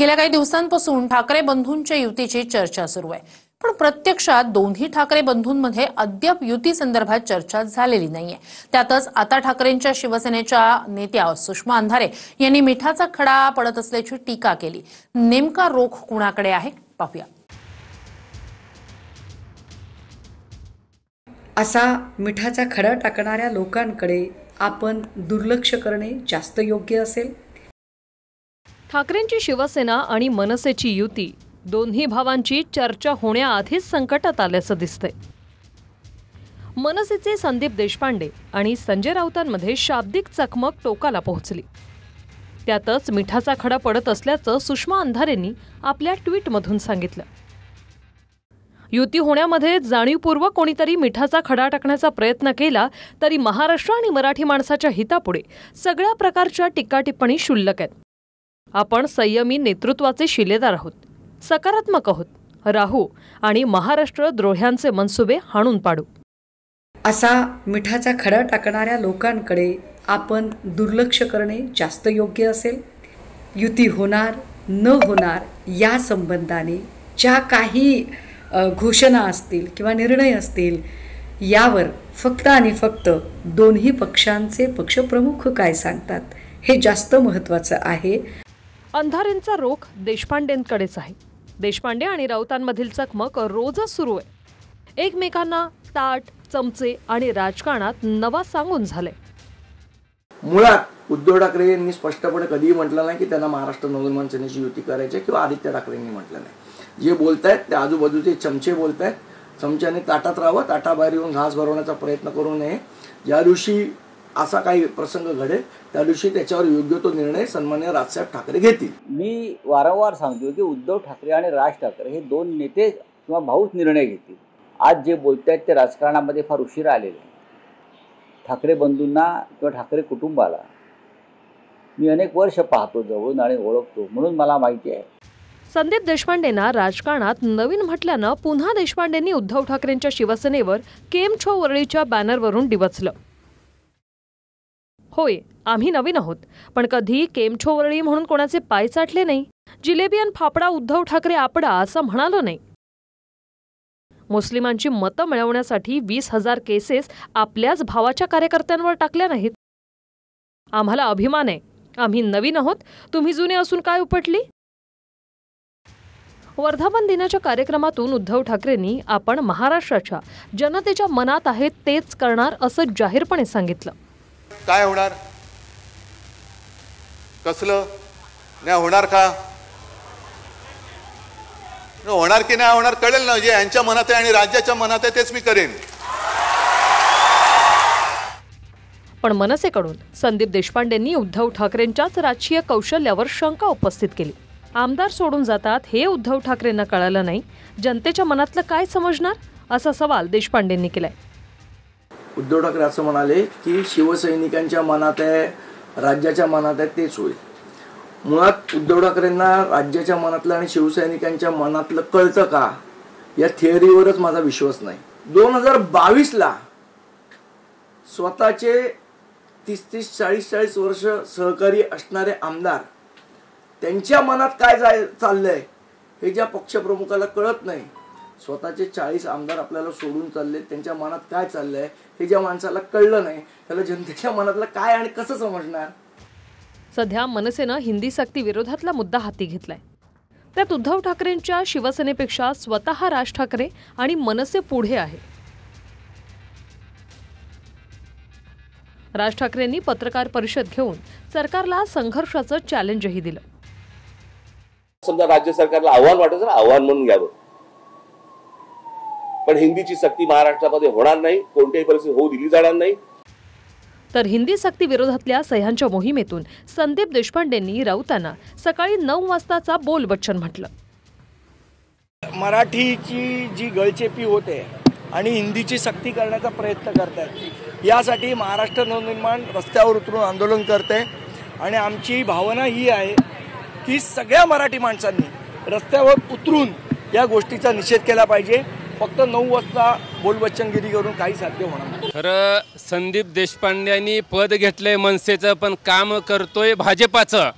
गेल्या काही दिवसांपासून ठाकरे बंधूंच्या युतीची चर्चा सुरू आहे, पण प्रत्यक्षात दोन्ही ठाकरे बंधूंमध्ये अद्याप युती संदर्भात चर्चा झालेली नाहीये। त्यातच आता ठाकरेंच्या शिवसेनेच्या नेत्या सुषमा अंधारे यांनी मिठाचा खडा पडत असल्याची टीका केली। नेमका रोख कुणाकडे आहे पाहूया। असा मिठाचा खडा टाकणाऱ्या लोकांकडे आपण दुर्लक्ष करणे जास्त योग्य असेल। ठाकरेंची शिवसेना आणि मनसेची युती दोन्ही भावांची चर्चा होण्याआधीच संकटात आल्याचं दिसतंय। मनसेचे संदीप देशपांडे आणि संजय राऊतांमध्ये शाब्दिक चकमक टोकाला पोहोचली। त्यातच मिठाचा खडा पडत असल्याचं सुषमा अंधारेंनी आपल्या ट्विटमधून सांगितलं। युती होण्यामध्ये जाणीवपूर्वक कोणीतरी मिठाचा खडा टाकण्याचा प्रयत्न केला तरी महाराष्ट्र आणि मराठी माणसाच्या हितापुढे सगळ्या प्रकारच्या टीका-टिप्पणी क्षुल्लक आहेत। आपण संयमी नेतृत्वाचे शिलेदार आहोत, सकारात्मक आहोत, राहू आणि महाराष्ट्र द्रोह्यांचे मनसुबे हाणून पाडू। असा मिठाचा खडा टाकणाऱ्या लोकांकडे आपण दुर्लक्ष करणे जास्त योग्य असेल। युती होणार न होणार या संबंधाने ज्या काही घोषणा असतील किंवा निर्णय असतील यावर फक्त आणि फक्त दोन्ही पक्षांचे पक्षप्रमुख काय सांगतात हे जास्त महत्त्वाचं आहे। अंधारेंचा रोख देशपांडेंकडेच आहे। देशपांडे आणि राऊतांमधील चकमक रोजच सुरू आहे। एकमेकांना ताट, चमचे आणि राजकारणात नवा सांगून झाले। मुळात उद्धव ठाकरे यांनी स्पष्टपणे कधीही म्हटलं नाही की त्यांना महाराष्ट्र नवनिर्माण सेनेची युती करायची किंवा आदित्य ठाकरेंनी म्हटलं नाही। जे बोलतायत ते आजूबाजूचे चमचे बोलतायत। चमच्याने ताटात राहावं, ताटाबाहेर येऊन घास भरवण्याचा प्रयत्न करू नये। ज्या दिवशी असा काही प्रसंग घडेल त्या दिवशी त्याच्यावर योग्य तो निर्णय सन्माननीय राजसाहेब ठाकरे घेतील। मी वारंवार सांगतो की उद्धव ठाकरे आणि राज ठाकरे हे दोन नेते किंवा भाऊच निर्णय घेतील। आज जे बोलतायत ते राजकारणामध्ये फार उशिरा आलेले। ठाकरे बंधूंना किंवा ठाकरे कुटुंबाला मी अनेक वर्ष पाहतो जवळून आणि ओळखतो, म्हणून मला माहिती आहे। संदीप देशपांडेंना राजकारणात नवीन म्हटल्यानं पुन्हा देशपांडेंनी उद्धव ठाकरेंच्या शिवसेनेवर केम छो वरळीच्या बॅनरवरून डिवचलं। होय, आम्ही नवीन आहोत, पण कधी केम छो वरळी म्हणून कोणाचे पाय चाटले नाही। जिलेबी आणि फाफडा उद्धव ठाकरे आपडा असं म्हणालो नाही। मुस्लिमांची मतं मिळवण्यासाठी 20,000 केसेस आपल्याच भावाच्या कार्यकर्त्यांवर टाकल्या नाहीत। आम्हाला अभिमान आहे, आम्ही नवीन आहोत, तुम्ही जुने असून काय उपटली। वर्धापन दिनाच्या कार्यक्रमातून उद्धव ठाकरेंनी आपण महाराष्ट्राच्या जनतेच्या मनात आहेत तेच करणार असं जाहीरपणे सांगितलं। काय होणार, कसलं नाही होणार, का होणार की नाही होणार कळेल ना। जे यांच्या मनात आहे आणि राज्याच्या मनात आहे तेच मी करेन। पण मनसेकडून संदीप देशपांडेंनी उद्धव ठाकरेंच्याच राजकीय कौशल्यावर शंका उपस्थित केली। आमदार सोडून जातात हे उद्धव ठाकरेंना कळालं नाही, जनतेच्या मनातलं काय समजणार असा सवाल देशपांडेंनी केलाय। उद्धव ठाकरे असं म्हणाले की शिवसैनिकांच्या मनात आहे, राज्याच्या मनात आहे तेच होईल। मुळात उद्धव ठाकरेंना राज्याच्या मनातलं आणि शिवसैनिकांच्या मनातलं कळतं का या थिअरीवरच माझा विश्वास नाही। 2022ला स्वतःचे 30-30, 40-40 वर्ष सहकारी असणारे आमदार त्यांच्या मनात काय चाललंय हे ज्या पक्षप्रमुखाला कळत नाही। स्वतःचे 40 आमदार आपल्याला सोडून चालले, त्यांच्या मनात काय चाललंय हे ज्या माणसाला कळलं नाही त्याला जनतेच्या मनातलं काय आणि कसं समजणार। सध्या मनसेनं हिंदी सक्ती विरोधातला मुद्दा हाती घेतलाय। त्यात उद्धव ठाकरेंच्या शिवसेनेपेक्षा स्वतः राज ठाकरे आणि मनसे पुढे आहे। राज ठाकरेंनी पत्रकार परिषद घेऊन सरकारला संघर्षाचं चॅलेंजही दिलं। समजा राज्य सरकारला आव्हान वाटत ना, आव्हान म्हणून घ्यावं, पण हिंदीची सक्ती महाराष्ट्रामध्ये होणार नाही, कोणत्याही परिस्थितीत होऊ दिली जाणार नाही। तर हिंदी सक्ती विरोधातल्या सह्यांच्या मोहिमेतून संदीप देशपांडेंनी राऊतांना सकाळी 9 वाजताचा बोलबच्चन म्हटलं। मराठीची जी गळचेपी होते आणि हिंदीची सक्ती करण्याचा प्रयत्न करतायत, यासाठी महाराष्ट्र नवनिर्माण रस्त्यावर उतरून आंदोलन करते आणि आमची भावना ही आहे की सगळ्या मराठी माणसांनी रस्त्यावर उतरून या गोष्टीचा निषेध केला पाहिजे। फक्त 9 वाजता बोलबच्चनगिरी करून काही साध्य होणार नाही। खरं संदीप देशपांडे यांनी पद घेतलंय मनसेचं, पण काम करतोय भाजपाचं।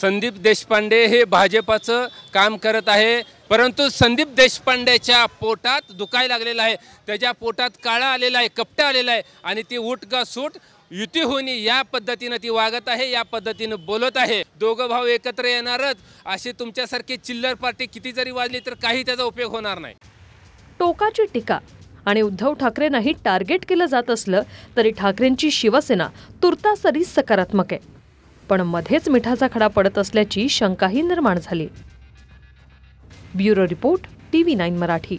संदीप देशपांडे हे भाजपाचं काम करत आहे, परंतु संदीप देशपांडेच्या पोटात दुखायला लागलेलं आहे, त्याच्या पोटात काळा आलेला आहे, कपटा आलेला आहे आणि ती उठ का सूट युती होणी या पद्धतीनं ती वागत आहे, या पद्धतीनं बोलत आहे. दोघं भाऊ एकत्र येणारच अशी तुमच्यासारखी चिल्लर पार्टी किती जरी वाजली तर काही त्याचा उपयोग होणार नाही. टोकाची टीका आणि उद्धव ठाकरेंनाही टार्गेट केलं जात असलं तरी ठाकरेंची शिवसेना तुर्तासरी सकारात्मक आहे, पण मध्येच मिठाचा खडा पडत असल्याची शंकाही निर्माण झाली. Bureau report, TV9 Marathi.